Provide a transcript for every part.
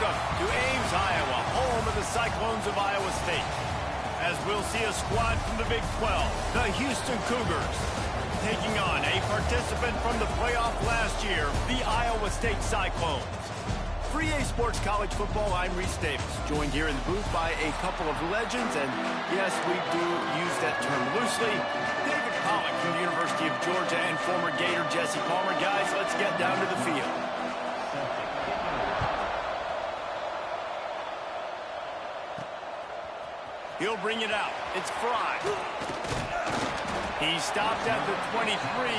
Welcome to Ames, Iowa, home of the Cyclones of Iowa State. As we'll see a squad from the Big 12, the Houston Cougars, taking on a participant from the playoff last year, the Iowa State Cyclones. For EA Sports College Football, I'm Reese Davis, joined here in the booth by a couple of legends, and yes, we do use that term loosely. David Pollock from the University of Georgia and former Gator Jesse Palmer. Guys, let's get down to the field. He'll bring it out. It's Fry. He stopped at the 23,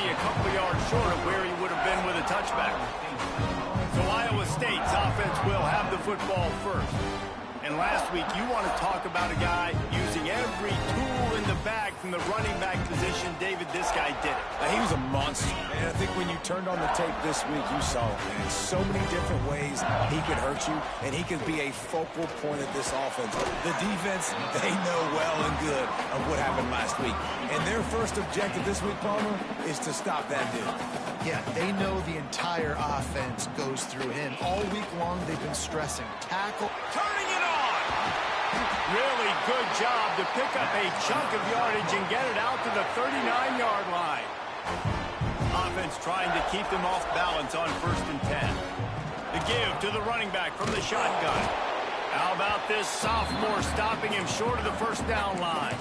a couple of yards short of where he would have been with a touchback. So Iowa State's offense will have the football first. And last week, you want to talk about a guy using every tool in the bag from the running back position. David, this guy did it. He was a monster. And I think when you turned on the tape this week, you saw it, man. So many different ways he could hurt you, and he could be a focal point of this offense. The defense, they know well and good of what happened last week. And their first objective this week, Palmer, is to stop that dude. Yeah, they know the entire offense goes through him. All week long, they've been stressing. Tackle. Turning it on! Really good job to pick up a chunk of yardage and get it out to the 39-yard line. Offense trying to keep them off balance on 1st and 10. The give to the running back from the shotgun. How about this sophomore stopping him short of the first down line?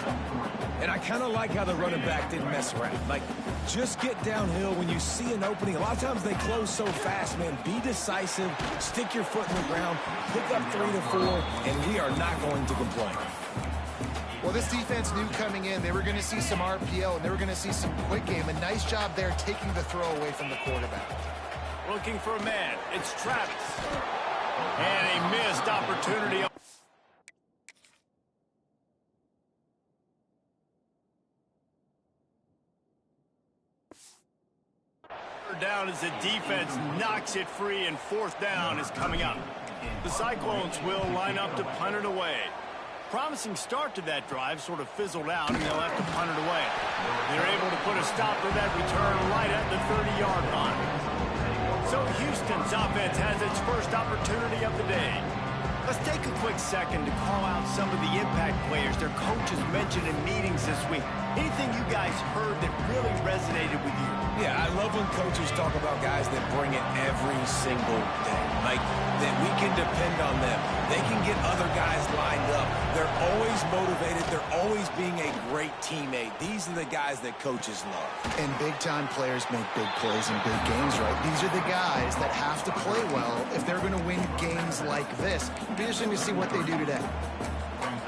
And I kind of like how the running back didn't mess around. Like, just get downhill when you see an opening. A lot of times they close so fast, man. Be decisive, stick your foot in the ground, pick up 3 to 4, and we are not going to complain. Well, this defense knew coming in they were going to see some RPO, and they were going to see some quick game. A nice job there taking the throw away from the quarterback. Looking for a man. It's Travis. And a missed opportunity. Down as the defense knocks it free, and 4th down is coming up. The Cyclones will line up to punt it away. Promising start to that drive, sort of fizzled out, and they'll have to punt it away. They're able to put a stop to that return right at the 30-yard line. So Houston's offense has its first opportunity of the day. Let's take a quick second to call out some of the impact players their coaches mentioned in meetings this week. Anything you guys heard that really resonated with you? Yeah, I love when coaches talk about guys that bring it every single day. Like, that we can depend on them. They can get other guys lined up. They're always motivated. They're always being a great teammate. These are the guys that coaches love. And big-time players make big plays in big games, right? These are the guys that have to play well if they're going to win games like this. Be interesting to see what they do today.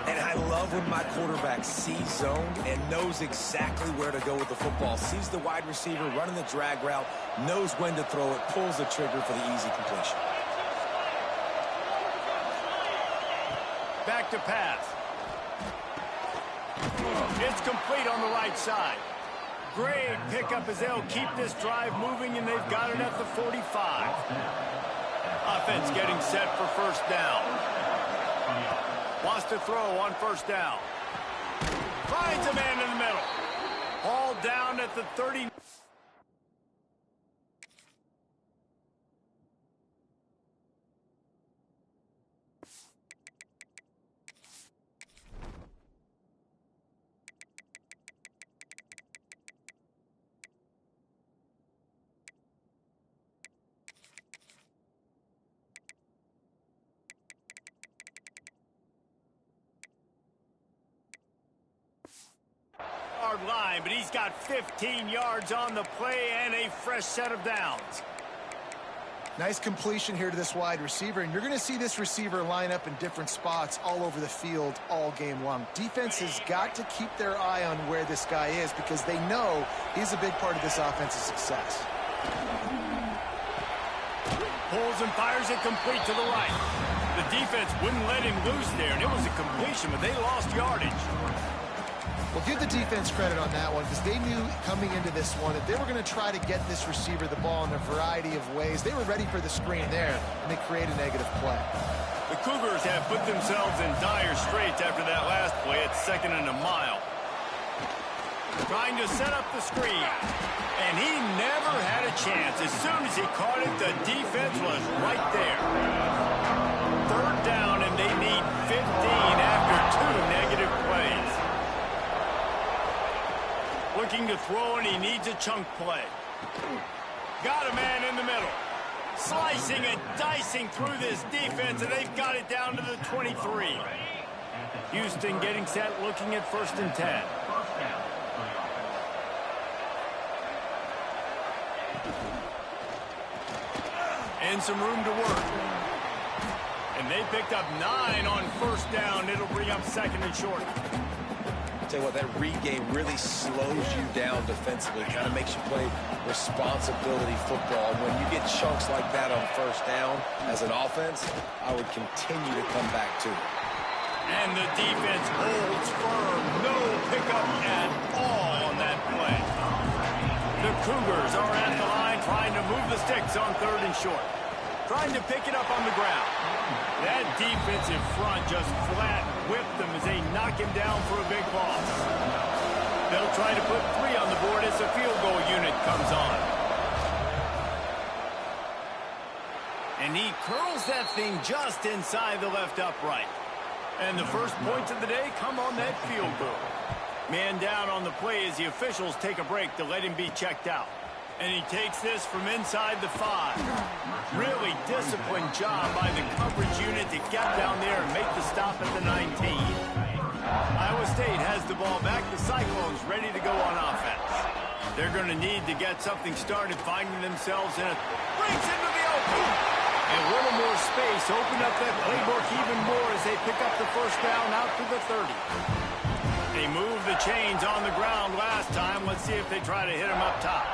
And I love when my quarterback sees zone and knows exactly where to go with the football. Sees the wide receiver running the drag route, knows when to throw it, pulls the trigger for the easy completion. Back to pass. It's complete on the right side. Great pickup as they'll keep this drive moving, and they've got it at the 45. Offense getting set for 1st down. Wants to throw on 1st down. Finds a man in the middle. All down at the 30. Line, but he's got 15 yards on the play and a fresh set of downs. Nice completion here to this wide receiver, and you're going to see this receiver line up in different spots all over the field all game long. Defense has got to keep their eye on where this guy is because they know he's a big part of this offense's success. Pulls and fires it complete to the right. The defense wouldn't let him loose there, and it was a completion, but they lost yardage. Well, give the defense credit on that one because they knew coming into this one that they were going to try to get this receiver the ball in a variety of ways. They were ready for the screen there, and they created a negative play. The Cougars have put themselves in dire straits after that last play at 2nd and a mile. Trying to set up the screen, and he never had a chance. As soon as he caught it, the defense was right there. after 2 negative plays. Looking to throw, and he needs a chunk play. Got a man in the middle. Slicing and dicing through this defense, and they've got it down to the 23. Houston getting set, looking at 1st and 10. And some room to work. And they picked up 9 on 1st down. It'll bring up 2nd and short. Tell you what, that read game really slows you down defensively, kind of makes you play responsibility football. When you get chunks like that on 1st down as an offense, I would continue to come back to it. And the defense holds firm. No pickup at all on that play. The Cougars are at the line trying to move the sticks on 3rd and short. Trying to pick it up on the ground. That defensive front just flat whipped them as they knock him down for a big loss. They'll try to put 3 on the board as the field goal unit comes on. And he curls that thing just inside the left upright. And the first points of the day come on that field goal. Man down on the play as the officials take a break to let him be checked out. And he takes this from inside the 5. Really disciplined job by the coverage unit to get down there and make the stop at the 19. Iowa State has the ball back. The Cyclones ready to go on offense. They're going to need to get something started, finding themselves in a... Brings into the open. And a little more space. Open up that playbook even more as they pick up the 1st down out to the 30. They moved the chains on the ground last time. Let's see if they try to hit him up top.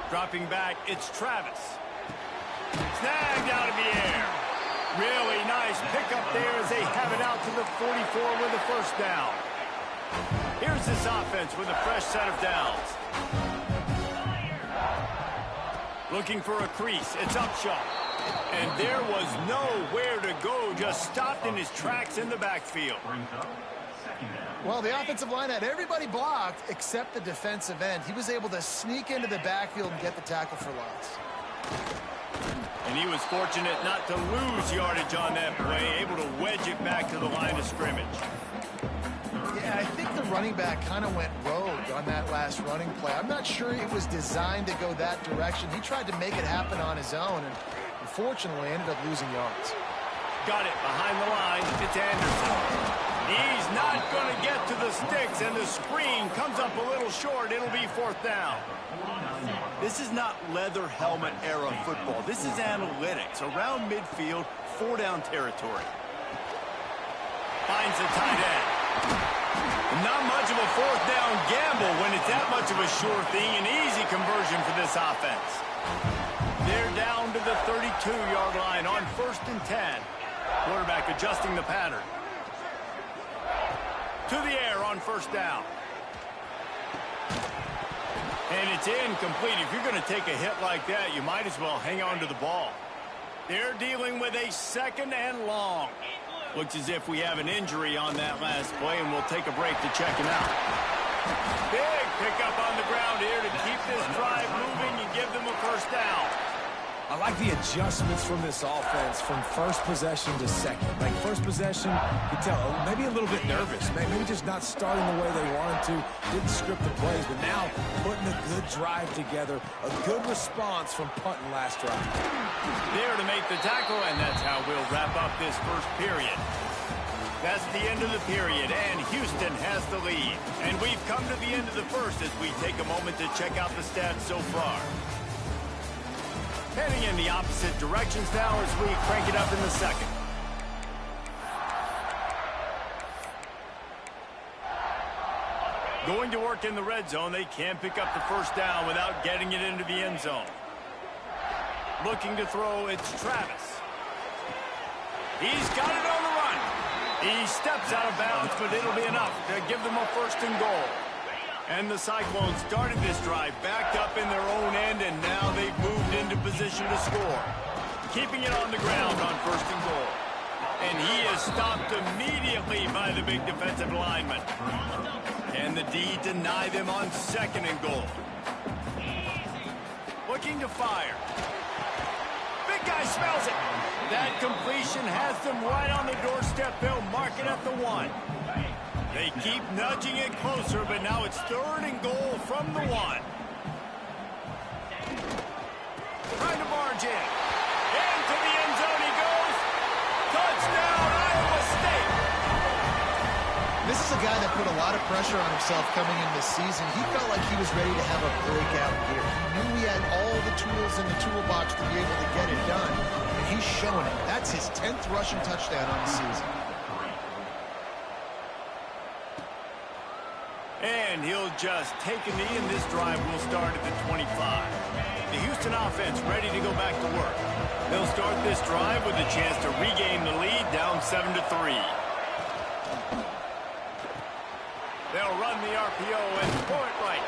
Dropping back, it's Travis. Snagged out of the air. Really nice pickup there as they have it out to the 44 with a 1st down. Here's this offense with a fresh set of downs. Looking for a crease. It's Upshaw. And there was nowhere to go. Just stopped in his tracks in the backfield. Well, the offensive line had everybody blocked except the defensive end. He was able to sneak into the backfield and get the tackle for loss. And he was fortunate not to lose yardage on that play, able to wedge it back to the line of scrimmage. Yeah, I think the running back kind of went rogue on that last running play. I'm not sure it was designed to go that direction. He tried to make it happen on his own and unfortunately ended up losing yards. Got it behind the line. It's Anderson. He's not going to get to the sticks, and the screen comes up a little short. It'll be 4th down. This is not leather helmet era football. This is analytics. Around midfield, 4-down territory. Finds the tight end. Not much of a 4th down gamble when it's that much of a sure thing. An easy conversion for this offense. They're down to the 32-yard line on 1st and 10. Quarterback adjusting the pattern. To the air on 1st down. And it's incomplete. If you're going to take a hit like that, you might as well hang on to the ball. They're dealing with a 2nd and long. Looks as if we have an injury on that last play, and we'll take a break to check him out. Big pickup on the ground here to keep this drive moving and give them a 1st down. I like the adjustments from this offense from 1st possession to 2nd. Like 1st possession, you tell maybe a little bit nervous, maybe just not starting the way they wanted to, didn't script the plays, but now putting a good drive together, a good response from punting last drive. There to make the tackle, and that's how we'll wrap up this 1st period. That's the end of the period, and Houston has the lead. And we've come to the end of the 1st as we take a moment to check out the stats so far. Heading in the opposite directions now as we crank it up in the 2nd. Going to work in the red zone. They can't pick up the 1st down without getting it into the end zone. Looking to throw, it's Travis. He's got it on the run. He steps out of bounds, but it'll be enough to give them a 1st and goal. And the Cyclones started this drive backed up in their own end, and now they've moved into position to score. Keeping it on the ground on 1st and goal. And he is stopped immediately by the big defensive lineman. Can the D deny them on 2nd and goal? Looking to fire. Big guy smells it. That completion has them right on the doorstep. They'll mark it at the 1. They keep nudging it closer, but now it's 3rd and goal from the 1. Trying to barge in. Into the end zone he goes. Touchdown, Iowa State. This is a guy that put a lot of pressure on himself coming in this season. He felt like he was ready to have a breakout year. He knew he had all the tools in the toolbox to be able to get it done, and he's showing it. That's his 10th rushing touchdown on the season. And he'll just take a knee, and this drive will start at the 25. The Houston offense ready to go back to work. They'll start this drive with a chance to regain the lead, down 7-3. They'll run the RPO and throw it right.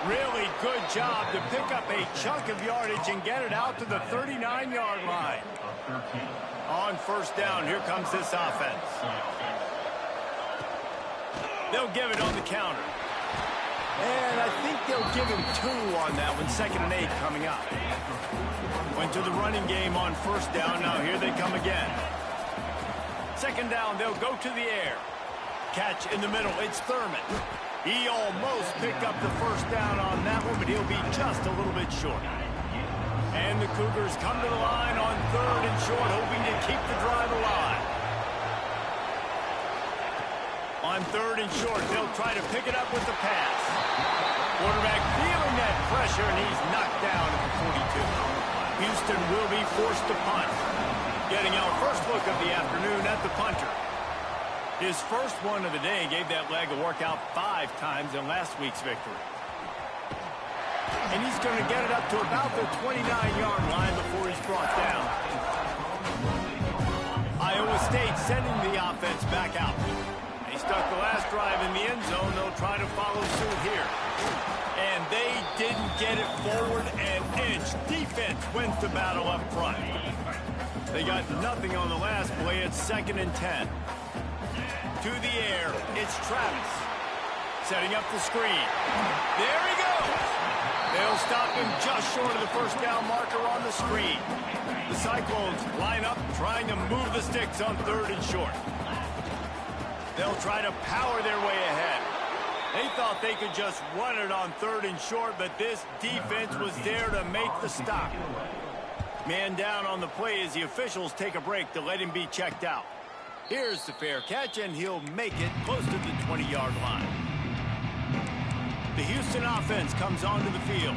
Really good job to pick up a chunk of yardage and get it out to the 39-yard line. On 1st down, here comes this offense. They'll give it on the counter. And I think they'll give him 2 on that one. 2nd and 8 coming up. Went to the running game on 1st down. Now here they come again. 2nd down, they'll go to the air. Catch in the middle. It's Thurman. He almost picked up the 1st down on that one, but he'll be just a little bit short. And the Cougars come to the line on 3rd and short, hoping to keep the drive alive. On 3rd and short, they'll try to pick it up with the pass. Quarterback feeling that pressure, and he's knocked down at the 42. Houston will be forced to punt. Getting our first look of the afternoon at the punter. His first one of the day gave that leg a workout 5 times in last week's victory. And he's going to get it up to about the 29-yard line before he's brought down. Iowa State sending the offense back out. They stuck the last drive in the end zone. They'll try to follow suit here. And they didn't get it forward an inch. Defense wins the battle up front. They got nothing on the last play. It's 2nd and 10. To the air, it's Travis. Setting up the screen. There he goes. They'll stop him just short of the 1st down marker on the screen. The Cyclones line up, trying to move the sticks on 3rd and short. They'll try to power their way ahead. They thought they could just run it on 3rd and short, but this defense was there to make the stop. Man down on the play as the officials take a break to let him be checked out. Here's the fair catch, and he'll make it close to the 20-yard line. The Houston offense comes onto the field.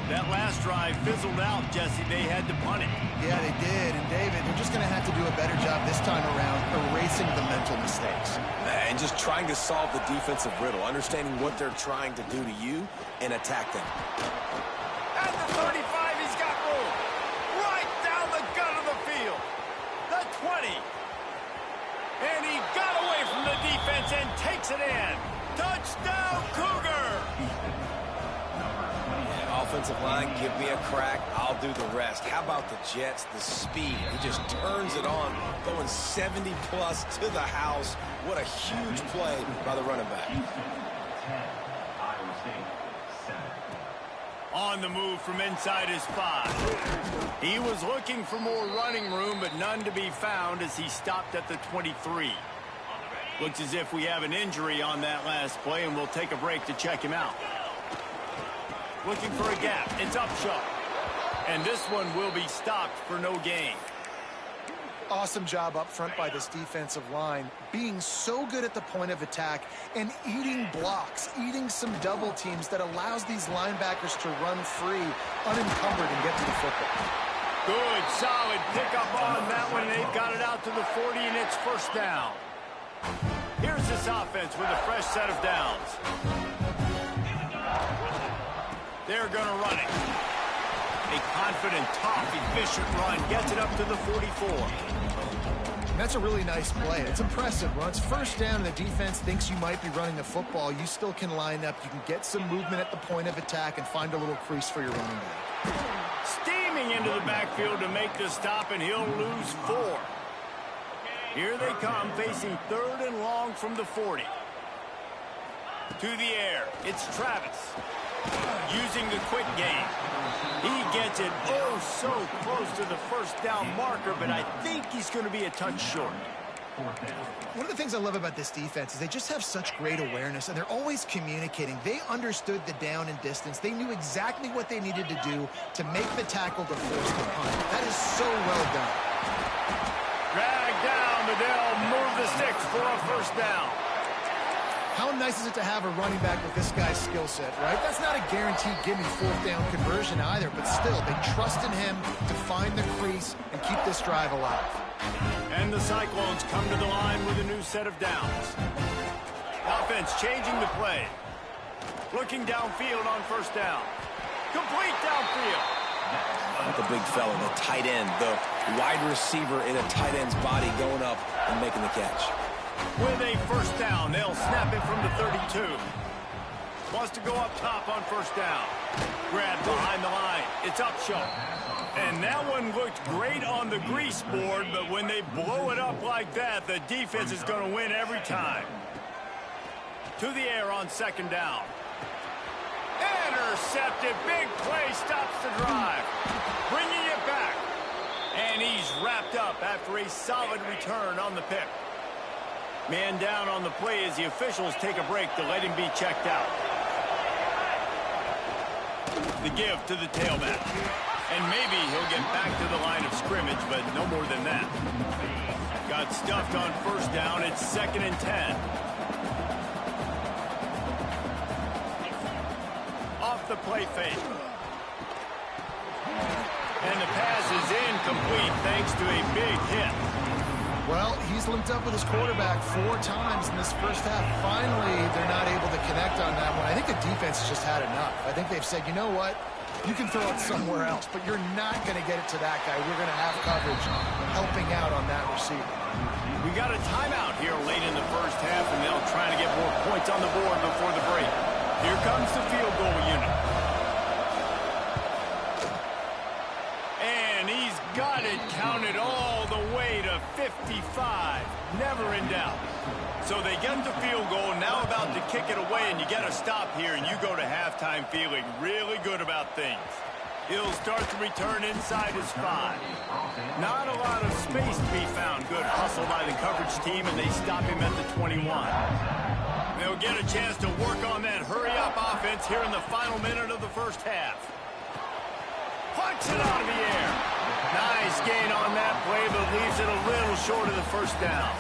That last drive fizzled out, Jesse. They had to punt it. Yeah, they did. And, David, they're just going to have to do a better job this time around erasing the mental mistakes. And just trying to solve the defensive riddle, understanding what they're trying to do to you and attack them. At the 35, he's got room. Right down the gut of the field. The 20. And he got away from the defense and takes it in. Touchdown, Cougar! Offensive line, give me a crack, I'll do the rest. How about the Jets, the speed? He just turns it on, going 70-plus to the house. What a huge play by the running back. On the move from inside his 5. He was looking for more running room, but none to be found as he stopped at the 23. Looks as if we have an injury on that last play, and we'll take a break to check him out. Looking for a gap. It's Upshaw. And this one will be stopped for no gain. Awesome job up front by this defensive line, being so good at the point of attack and eating blocks, eating some double teams that allows these linebackers to run free, unencumbered, and get to the football. Good, solid pickup on that one. They've got it out to the 40, and it's 1st down. Here's this offense with a fresh set of downs. They're going to run it. A confident, tough, efficient run gets it up to the 44. That's a really nice play. It's impressive. When it's 1st down and the defense thinks you might be running the football, you still can line up. You can get some movement at the point of attack and find a little crease for your running back. Steaming into the backfield to make the stop, and he'll lose 4. Here they come, facing 3rd and long from the 40. To the air, it's Travis. Using the quick game. He gets it oh so close to the first down marker, but I think he's going to be a touch short. One of the things I love about this defense is they just have such great awareness, and they're always communicating. They understood the down and distance. They knew exactly what they needed to do to make the tackle to force the punt. That is so well done. Drag down, but they'll move the sticks for a first down. How nice is it to have a running back with this guy's skill set, right? That's not a guaranteed give-me fourth down conversion either, but still, they trust in him to find the crease and keep this drive alive. And the Cyclones come to the line with a new set of downs. Offense changing the play. Looking downfield on first down. Complete downfield. The big fella, the tight end, the wide receiver in a tight end's body going up and making the catch. With a first down, they'll snap it from the 32. Wants to go up top on first down. Grabbed behind the line. It's Upshaw. And that one looked great on the grease board, but when they blow it up like that, the defense is going to win every time. To the air on second down. Intercepted. Big play stops the drive. Bringing it back. And he's wrapped up after a solid return on the pick. Man down on the play as the officials take a break to let him be checked out. The give to the tailback. And maybe he'll get back to the line of scrimmage, but no more than that. Got stuffed on first down. It's 2nd and 10. Off the play fake. And the pass is incomplete thanks to a big hit. Well, he's linked up with his quarterback 4 times in this first half. Finally, they're not able to connect on that one. I think the defense has just had enough. I think they've said, you know what? You can throw it somewhere else, but you're not going to get it to that guy. We're going to have coverage helping out on that receiver. We got a timeout here late in the first half, and they'll try to get more points on the board before the break. Here comes the field goal unit. And he's got it counted all the way to 55. Never in doubt. So they get the field goal, now about to kick it away, and you get a stop here, and you go to halftime feeling really good about things. He'll start the return inside his 5. Not a lot of space to be found. Good hustle by the coverage team, and they stop him at the 21. They'll get a chance to work on that hurry-up offense here in the final minute of the first half. Plucks it out of the air. Nice gain on that play, but leaves it a little short of the first down.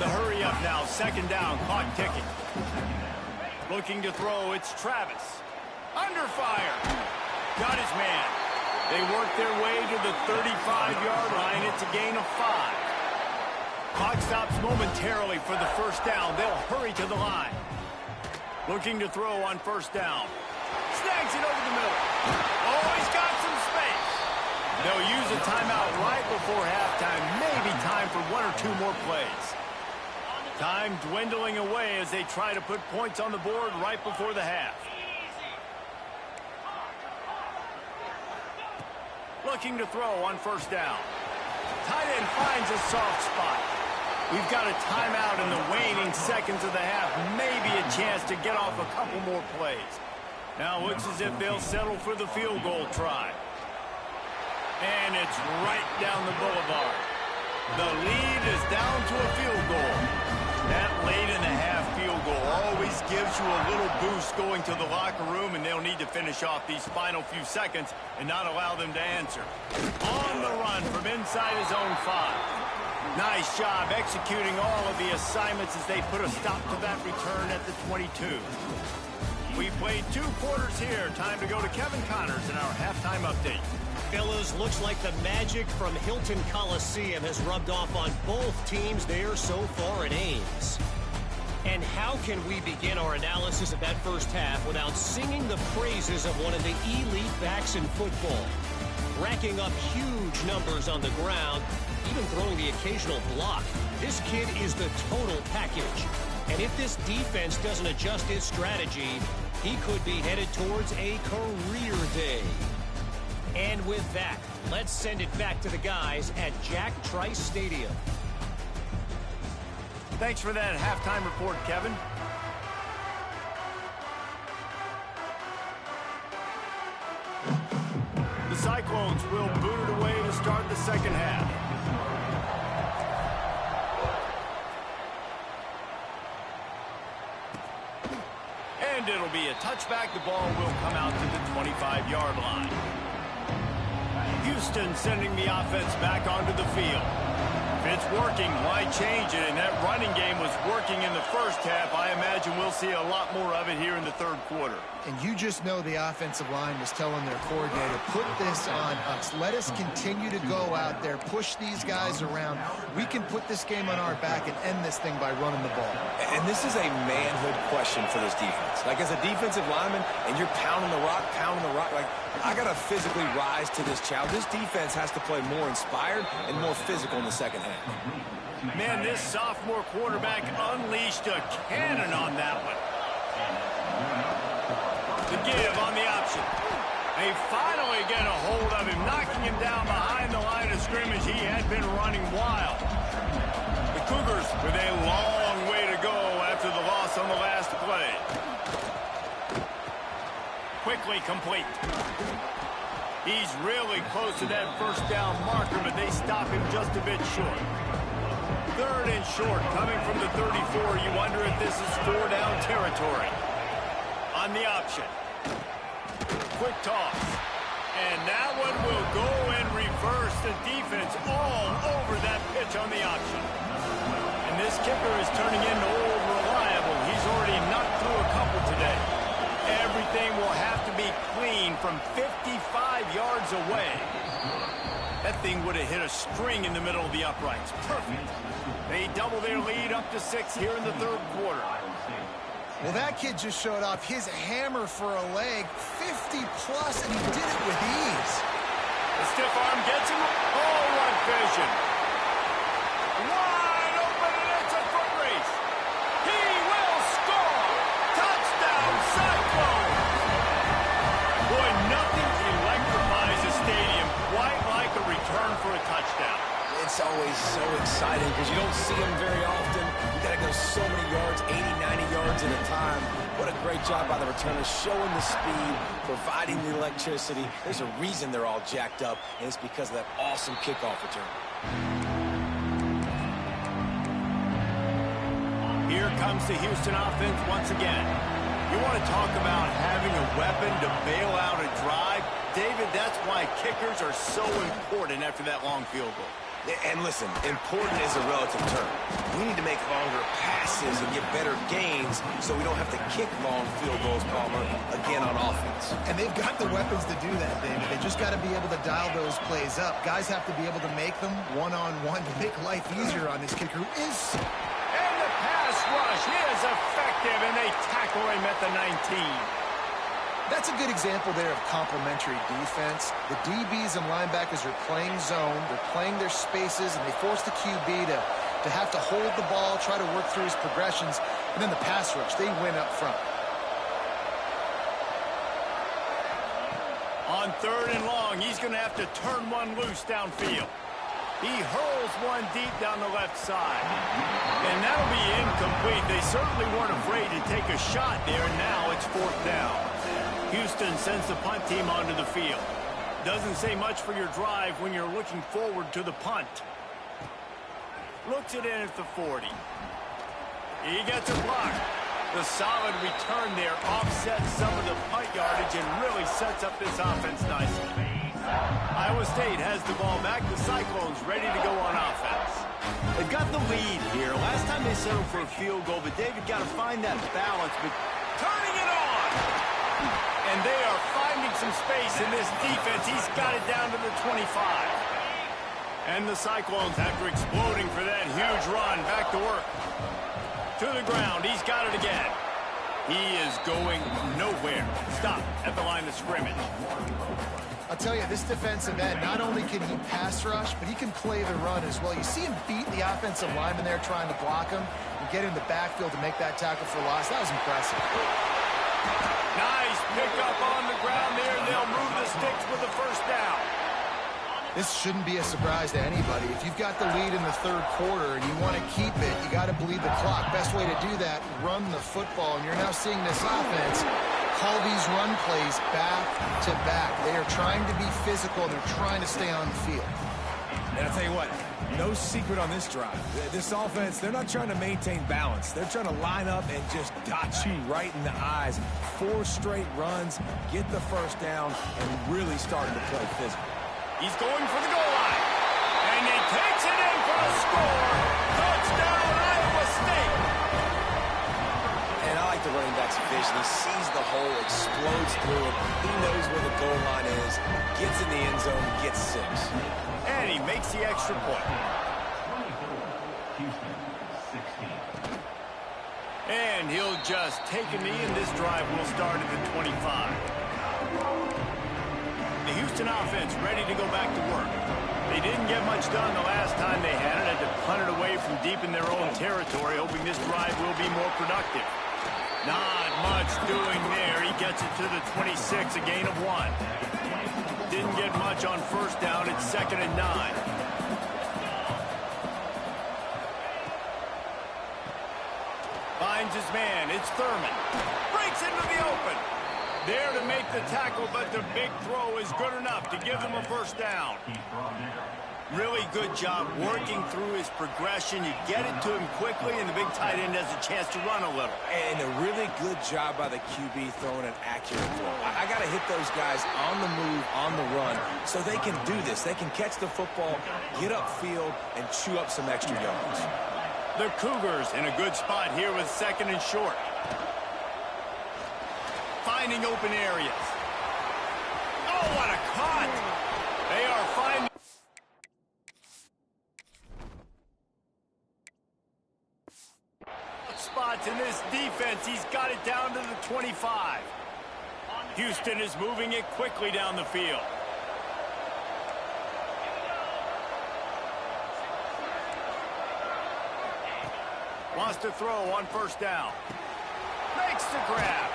The hurry up now, 2nd down, clock ticking. Looking to throw, it's Travis. Under fire. Got his man. They work their way to the 35-yard line. It's a gain of 5. Clock stops momentarily for the first down. They'll hurry to the line. Looking to throw on first down. Snags it over the middle. Oh, he's got some space. They'll use a timeout right before halftime. Maybe time for 1 or 2 more plays. Time dwindling away as they try to put points on the board right before the half. Looking to throw on first down. Tight end finds a soft spot. We've got a timeout in the waning seconds of the half. Maybe a chance to get off a couple more plays. Now looks as if they'll settle for the field goal try. And it's right down the boulevard. The lead is down to a field goal. That late in the half field goal always gives you a little boost going to the locker room, and they'll need to finish off these final few seconds and not allow them to answer. On the run from inside his own 5. Nice job executing all of the assignments as they put a stop to that return at the 22. We played 2 quarters here. Time to go to Kevin Connors in our halftime update. Fellas, looks like the magic from Hilton Coliseum has rubbed off on both teams there so far at Ames. And how can we begin our analysis of that first half without singing the praises of one of the elite backs in football? Racking up huge numbers on the ground, even throwing the occasional block. This kid is the total package. And if this defense doesn't adjust his strategy, he could be headed towards a career day. And with that, let's send it back to the guys at Jack Trice Stadium. Thanks for that halftime report, Kevin. Cyclones will boot it away to start the second half. And it'll be a touchback. The ball will come out to the 25-yard line. Houston sending the offense back onto the field. If it's working, why change it? And that running game was working in the first half. I imagine we'll see a lot more of it here in the third quarter. And you just know the offensive line was telling their coordinator, put this on us. Let us continue to go out there, push these guys around. We can put this game on our back and end this thing by running the ball. And this is a manhood question for this defense. Like, as a defensive lineman, and you're pounding the rock, like, I got to physically rise to this challenge. This defense has to play more inspired and more physical in the second half. Man, this sophomore quarterback unleashed a cannon on that one. The give on the option. They finally get a hold of him, knocking him down behind the line of scrimmage. He had been running wild. The Cougars with a long way to go after the loss on the last play. Quickly complete. He's really close to that first down marker, but they stop him just a bit short. Third and short, coming from the 34. You wonder if this is 4-down territory. On the option. Quick toss. And that one will go and reverse the defense all over that pitch on the option. And this kicker is turning into old reliable. He's already knocked through a couple today. Everything will have to be clean from 55 yards away. That thing would have hit a string in the middle of the uprights. Perfect. They double their lead up to 6 here in the third quarter. Well, that kid just showed off his hammer for a leg, 50-plus, and he did it with ease. The stiff arm gets him. Oh, what vision. Wide open, and it's a foot race. He will score. Touchdown, Cyclones. Boy, nothing electrifies a stadium quite like a return for a touchdown. It's always so exciting because you don't see them very often. You got to go so many yards, 80, 90 yards at a time. What a great job by the returners, showing the speed, providing the electricity. There's a reason they're all jacked up, and it's because of that awesome kickoff return. Here comes the Houston offense once again. You want to talk about having a weapon to bail out a drive? David, that's why kickers are so important after that long field goal. And listen, important is a relative term. We need to make longer passes and get better gains so we don't have to kick long field goals, Palmer, again on offense. And they've got the weapons to do that, David. They just got to be able to dial those plays up. Guys have to be able to make them one-on-one to make life easier on this kicker who is... And the pass rush is effective, and they tackle him at the 19. That's a good example there of complementary defense. The DBs and linebackers are playing zone, they're playing their spaces, and they force the QB to have to hold the ball, try to work through his progressions, and then the pass rush, they win up front. On third and long, he's going to have to turn one loose downfield. He hurls one deep down the left side. And that'll be incomplete. They certainly weren't afraid to take a shot there, and now it's fourth down. Houston sends the punt team onto the field. Doesn't say much for your drive when you're looking forward to the punt. Looks it in at the 40. He gets a block. The solid return there offsets some of the punt yardage and really sets up this offense nicely. Iowa State has the ball back. The Cyclones ready to go on offense. They've got the lead here. Last time they settled for a field goal, but David got to find that balance. But turning it on! And they are finding some space in this defense. He's got it down to the 25. And the Cyclones, after exploding for that huge run, back to work. To the ground. He's got it again. He is going nowhere. Stop at the line of scrimmage. I'll tell you, this defensive end, not only can he pass rush, but he can play the run as well. You see him beat the offensive lineman there trying to block him and get in the backfield to make that tackle for loss. That was impressive. Nice pick up on the ground there. They'll move the sticks with the first down. This shouldn't be a surprise to anybody. If you've got the lead in the third quarter and you want to keep it, you got to bleed the clock. Best way to do that, run the football. And you're now seeing this offense call these run plays back to back. They are trying to be physical, and they're trying to stay on the field. And I'll tell you what, no secret on this drive. This offense, they're not trying to maintain balance. They're trying to line up and just dot you right in the eyes. 4 straight runs, get the first down, and really starting to play physical. He's going for the goal line. And he takes it in for a score. Touchdown, Iowa State. And I like the running back's vision. He sees the hole, explodes through it. He knows where the goal line is, gets in the end zone, gets 6. And he makes the extra point. And he'll just take a knee, and this drive will start at the 25. The Houston offense ready to go back to work. They didn't get much done the last time they had it. Had to punt it away from deep in their own territory, hoping this drive will be more productive. Not much doing there. He gets it to the 26, a gain of 1. Didn't get much on first down. It's 2nd and 9. Finds his man. It's Thurman. Breaks into the open. There to make the tackle, but the big throw is good enough to give them a first down. Really good job working through his progression. You get it to him quickly, and the big tight end has a chance to run a little. And a really good job by the QB throwing an accurate throw. I got to hit those guys on the move, on the run, so they can do this. They can catch the football, get upfield, and chew up some extra yards. The Cougars in a good spot here with 2nd and short. Finding open areas. Oh, what a cut! They are finding spots in this defense. He's got it down to the 25. Houston is moving it quickly down the field. Wants to throw on first down. Makes the grab.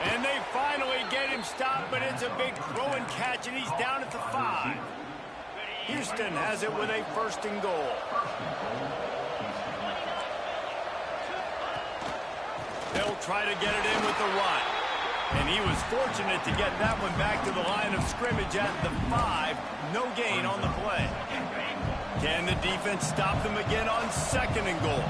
And they finally get him stopped, but it's a big throw and catch, and he's down at the 5. Houston has it with a 1st and goal. They'll try to get it in with the run. And he was fortunate to get that one back to the line of scrimmage at the 5. No gain on the play. Can the defense stop them again on 2nd and goal?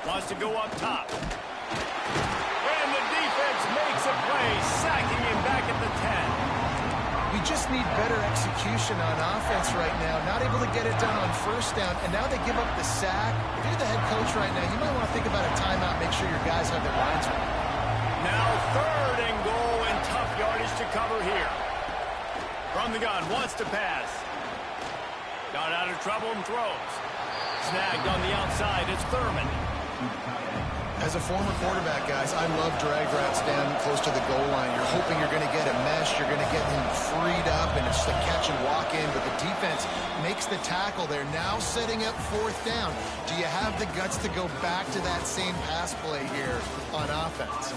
Wants to go up top. And the defense makes a play, sacking him back at the 10. We just need better execution on offense right now. Not able to get it done on first down, and now they give up the sack. If you're the head coach right now, you might want to think about a timeout, make sure your guys have their lines right. Now 3rd and goal, and tough yardage to cover here. From the gun, wants to pass. Got out of trouble and throws. Snagged on the outside, it's Thurman. As a former quarterback, guys, I love drag routes down close to the goal line. You're hoping you're going to get a mesh, you're going to get him freed up, and it's just a catch and walk in, but the defense makes the tackle. They're now setting up 4th down. Do you have the guts to go back to that same pass play here on offense?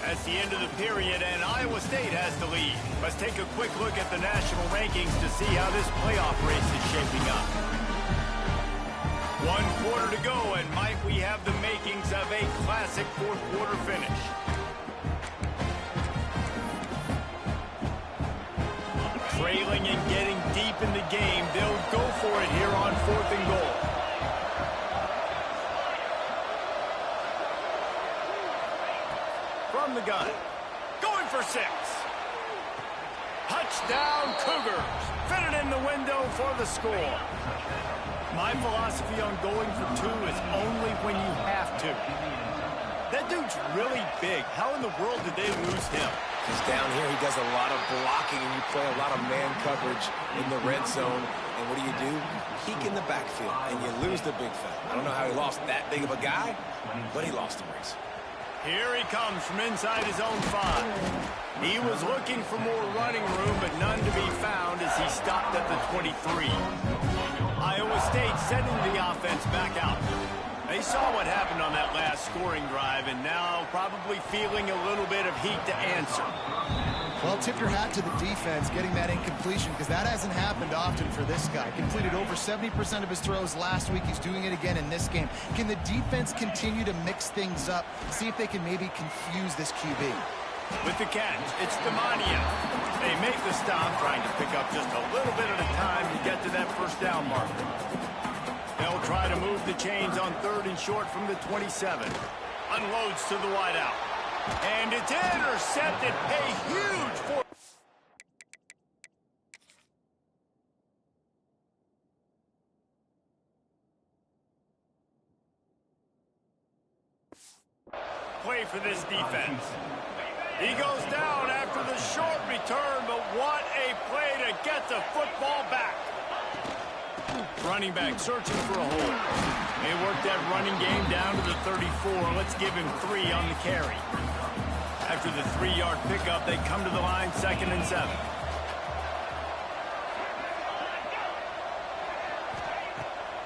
That's the end of the period, and Iowa State has the lead. Let's take a quick look at the national rankings to see how this playoff race is shaping up. 1 quarter to go, and might we have the makings of a classic 4th quarter finish. Trailing and getting deep in the game, they'll go for it here on 4th and goal. From the gun, going for 6. Touchdown Cougars, fit it in the window for the score. My philosophy on going for 2 is only when you have to. That dude's really big. How in the world did they lose him? He's down here. He does a lot of blocking, and you play a lot of man coverage in the red zone. And what do? Peek in the backfield, and you lose the big fella. I don't know how he lost that big of a guy, but he lost the race. Here he comes from inside his own 5. He was looking for more running room, but none to be found as he stopped at the 23. Iowa State sending the offense back out. They saw what happened on that last scoring drive, and now probably feeling a little bit of heat to answer. Well, tip your hat to the defense getting that incompletion because that hasn't happened often for this guy. Completed over 70% of his throws last week. He's doing it again in this game. Can the defense continue to mix things up? See if they can maybe confuse this QB. With the catch, it's Demania. They make the stop, trying to pick up just a little bit at a time to get to that first down marker. They'll try to move the chains on 3rd and short from the 27. Unloads to the wideout. And it's intercepted. A huge force. Play for this defense. He goes down after the short return, but what a play to get the football back. Running back searching for a hole. They work that running game down to the 34. Let's give him 3 on the carry. After the 3-yard pickup, they come to the line 2nd and 7.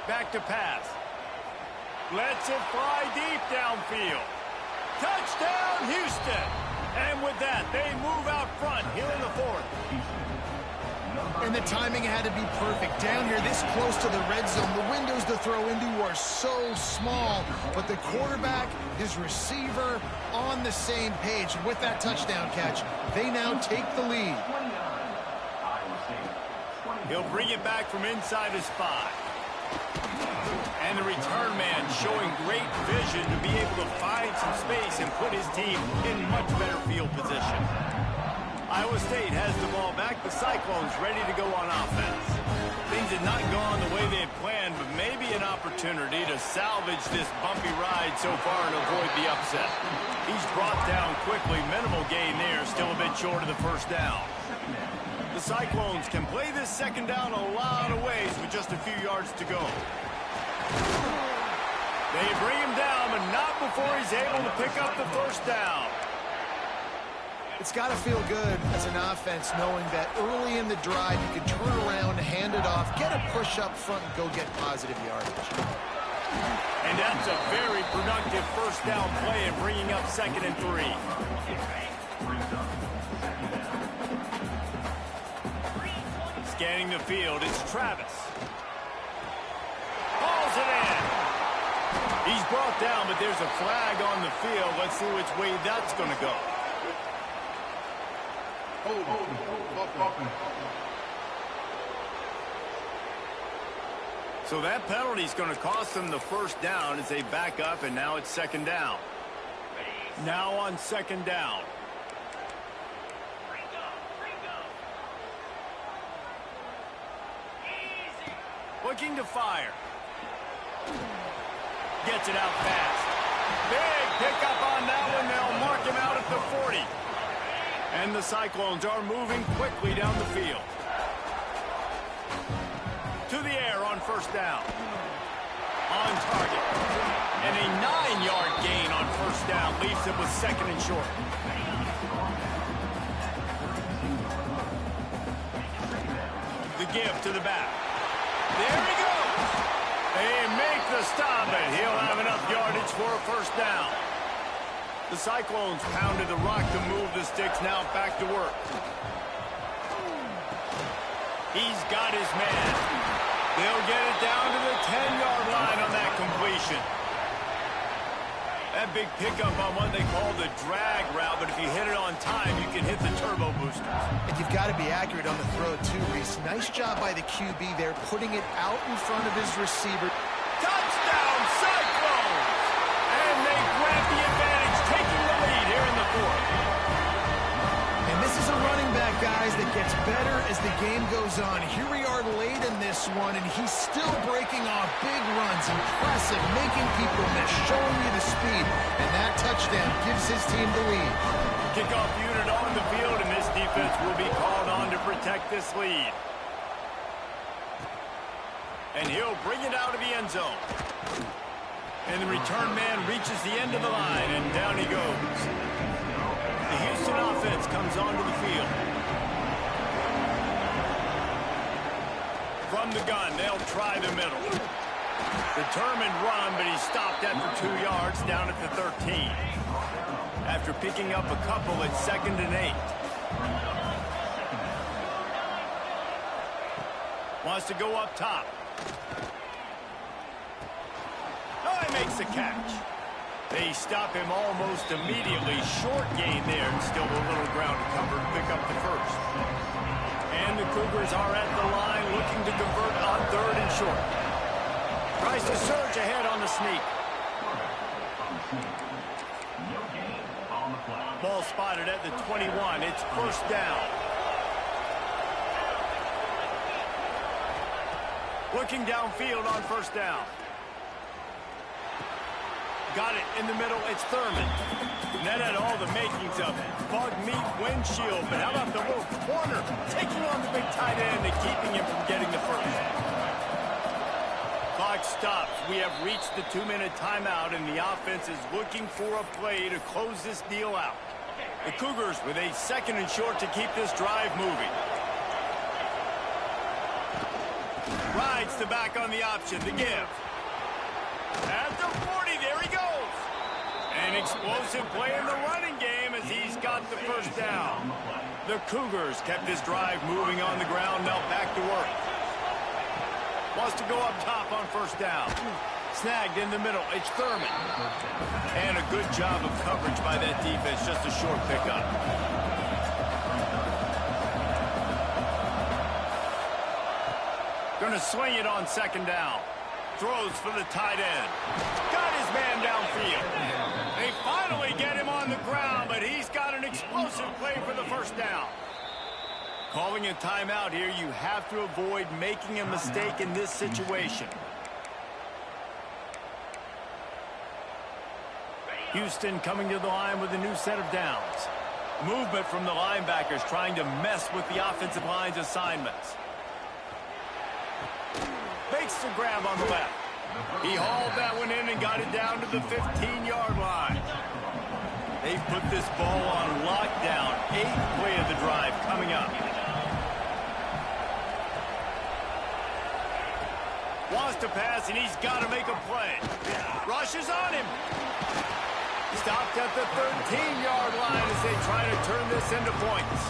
Back to pass. Lets it fly deep downfield. Touchdown, Houston! And with that, they move out front here in the 4th. And the timing had to be perfect. Down here, this close to the red zone, the windows to throw into are so small. But the quarterback, his receiver, on the same page. And with that touchdown catch, they now take the lead. He'll bring it back from inside his 5. And the return man showing great vision to be able to find some space and put his team in much better field position. Iowa State has the ball back. The Cyclones ready to go on offense. Things had not gone the way they had planned, but maybe an opportunity to salvage this bumpy ride so far and avoid the upset. He's brought down quickly. Minimal gain there. Still a bit short of the first down. The Cyclones can play this 2nd down a lot of ways with just a few yards to go. They bring him down, but not before he's able to pick up the first down. It's got to feel good as an offense knowing that early in the drive you can turn around, hand it off, get a push up front, and go get positive yardage. And that's a very productive first down play and bringing up 2nd and 3. Scanning the field, it's Travis. Hauls it in. He's brought down, but there's a flag on the field. Let's see which way that's going to go. So that penalty is going to cost them the first down as they back up, and now it's 2nd down. Now on 2nd down. Looking to fire. Gets it out fast. Big pickup on that one. They'll mark him out at the 40. And the Cyclones are moving quickly down the field. To the air on first down. On target. And a 9-yard gain on first down leaves it with 2nd and short. The give to the back. There he goes. They make the stop, and he'll have enough yardage for a first down. The Cyclones pounded the rock to move the sticks, now back to work. He's got his man. They'll get it down to the 10-yard line on that completion. That big pickup on what they call the drag route, but if you hit it on time, you can hit the turbo boosters. And you've got to be accurate on the throw, too, Reese. Nice job by the QB there, putting it out in front of his receiver. Touchdown, Cyclones! And they grab the advantage, taking the lead here in the 4th. And this is a running back, guys, that gets better as the game goes on. Here we are late in this one, and he's still breaking off big runs. Impressive, making people miss, showing you the speed. And that touchdown gives his team the lead. Kickoff unit on the field, and this defense will be called on to protect this lead. And he'll bring it out of the end zone. And the return man reaches the end of the line, and down he goes. The Houston offense comes onto the field. From the gun, they'll try the middle. Determined run, but he stopped after 2 yards down at the 13. After picking up a couple at 2nd and 8. Wants to go up top. Oh, he makes the catch. They stop him almost immediately. Short gain there, and still a little ground to cover to pick up the first. And the Cougars are at the line looking to convert on 3rd and short. Tries to surge ahead on the sneak. Ball spotted at the 21. It's first down. Looking downfield on first down. Got it in the middle. It's Thurman. And that had all the makings of it. Bug meat windshield. But how about the little corner taking on the big tight end and keeping him from getting the first? Clock stops. We have reached the 2-minute timeout, and the offense is looking for a play to close this deal out. The Cougars with a 2nd and short to keep this drive moving. Rides the back on the option to give. At the 40, there he goes. An explosive play in the running game as he's got the first down. The Cougars kept this drive moving on the ground, now back to work. Wants to go up top on first down. Snagged in the middle, it's Thurman. And a good job of coverage by that defense, just a short pickup. Going to swing it on 2nd down. Throws for the tight end. Got his man downfield. They finally get him on the ground, but he's got an explosive play for the first down. Calling a timeout here, you have to avoid making a mistake in this situation. Houston coming to the line with a new set of downs. Movement from the linebackers trying to mess with the offensive line's assignments. Makes the grab on the left. He hauled that one in and got it down to the 15-yard line. They've put this ball on lockdown. 8th play of the drive coming up. Wants to pass, and he's got to make a play. Rushes on him. Stopped at the 13-yard line as they try to turn this into points.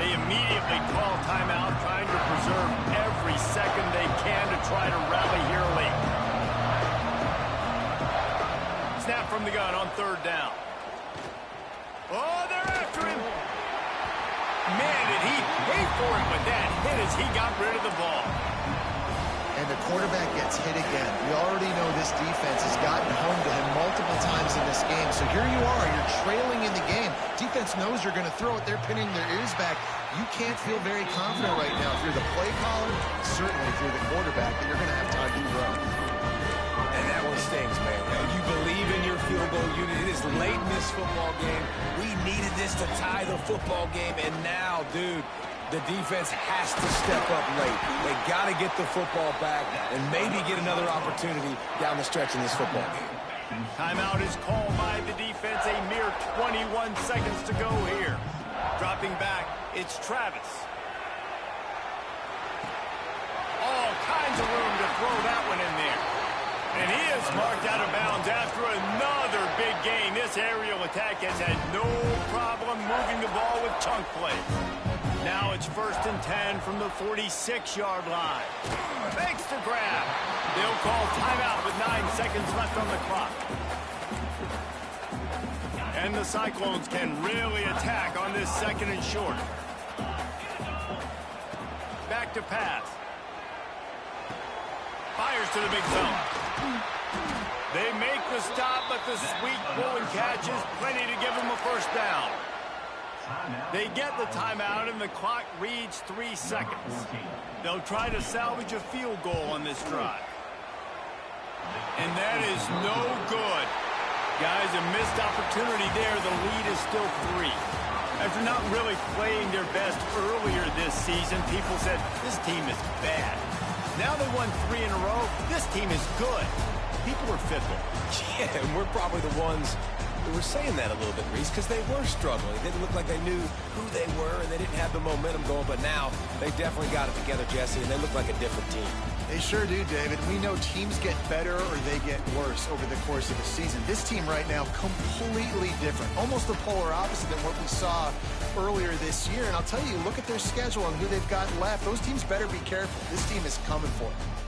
They immediately call timeout, trying to preserve every second they can to try to rally here late. Snap from the gun on 3rd down. Oh, they're after him. Man, did he pay for it with that hit as he got rid of the ball. And the quarterback gets hit again. We already know this defense has gotten home to him multiple times in this game. So here you are, you're trailing in the game. Defense knows you're going to throw it. They're pinning their ears back. You can't feel very confident right now. If you're the play caller, certainly if you're the quarterback, that you're going to have time to throw. And that one stings, man. You believe in your field goal unit. It is late in this football game. We needed this to tie the football game, and now, dude, the defense has to step up late. They got to get the football back and maybe get another opportunity down the stretch in this football game. Timeout is called by the defense. A mere 21 seconds to go here. Dropping back, it's Travis. All kinds of room to throw that one in there. And he is marked out of bounds after another big gain. This aerial attack has had no problem moving the ball with chunk plays. Now it's 1st and 10 from the 46-yard line. Makes the grab. They'll call timeout with 9 seconds left on the clock. And the Cyclones can really attack on this 2nd and short. Back to pass. Fires to the big zone. They make the stop, but the sweet pull and catch is plenty to give them a first down. They get the timeout, and the clock reads 3 seconds. They'll try to salvage a field goal on this drive. And that is no good. Guys, a missed opportunity there. The lead is still 3. After not really playing their best earlier this season, people said, this team is bad. Now they won 3 in a row. This team is good. People are fickle. Yeah, and we're probably the ones who were saying that a little bit, Reese, because they were struggling. It didn't look like they knew who they were, and they didn't have the momentum going, but now they definitely got it together, Jesse, and they look like a different team. They sure do, David. We know teams get better or they get worse over the course of the season. This team right now, completely different. Almost the polar opposite than what we saw earlier this year. And I'll tell you, look at their schedule and who they've got left. Those teams better be careful. This team is coming for it.